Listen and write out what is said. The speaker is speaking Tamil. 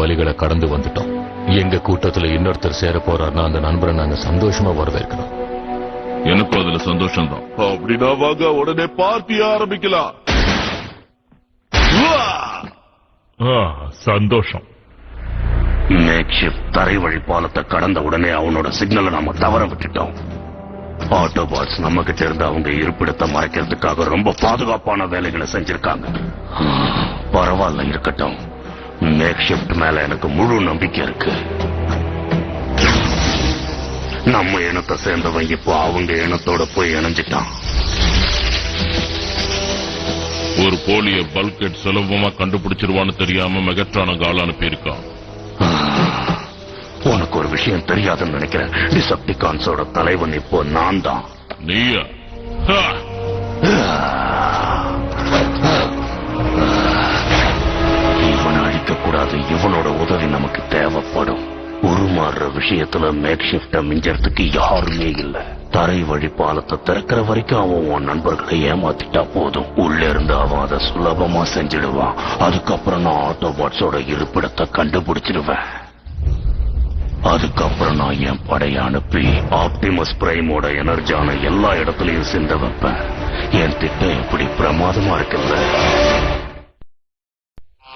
வழிகளை கடந்து வந்துட்டோம். எங்க கூட்டத்துல இன்னொருத்தர் சேர போறாருன்னா அந்த நண்பரை நாங்க சந்தோஷமா வரவேற்கிறோம். எனக்கும் அதுல சந்தோஷம் தான். அப்படின்னா வாங்க உடனே பார்ட்டி ஆரம்பிக்கலாம். சந்தோஷம். மேக்ஷிப்ட் தரை வழி பாலத்தை கடந்த உடனே அவனோட சிக்னலை நாம தவற விட்டுட்டோம். ஆட்டோபாட்ஸ் நம்ம கிட்ட இருந்து அவங்க இருப்பிடத்தை மறைக்கிறதுக்காக ரொம்ப பாதுகாப்பான வேலைகளை செஞ்சிருக்காங்க. பரவாயில்ல, இருக்கட்டும். மேக்ஷிப்ட் மேல எனக்கு முழு நம்பிக்கை இருக்கு. நம்ம இனத்தை சேர்ந்தவன் இப்போ அவங்க இனத்தோட போய் இணைஞ்சிட்டான். ஒரு போலிய பல்கெட் சுலபமா கண்டுபிடிச்சிருவான்னு தெரியாம மெகட்ரான கால் அனுப்பியிருக்கான். உனக்கு ஒரு விஷயம் தெரியாதுன்னு நினைக்கிறேன். டிசெப்டிகான்ஸோட தலைவன் இப்போ நான் தான். நீயா? இவனை அழிக்க கூடாது. இவனோட உதவி நமக்கு தேவைப்படும். உருமாறுற விஷயத்துல மேக்ஷிப்ட மிஞ்சறதுக்கு யாருமே இல்ல. தரை வழி பாலத்தை திறக்கிற வரைக்கும் அவன் உன் நண்பர்களை ஏமாத்திட்டா போதும். உள்ள இருந்து அவன் அதை சுலபமா செஞ்சிடுவான். அதுக்கப்புறம் நான் ஆட்டோபாட்ஸோட இருப்பிடத்தை கண்டுபிடிச்சிடுவேன். அதுக்கப்புறம் நான் என் படையை அனுப்பி ஆப்டிமஸ் பிரைமோட எனர்ஜியான எல்லா இடத்துலயும் சிந்த வைப்பேன். என் திட்டம் எப்படி பிரமாதமா இருக்குல்ல?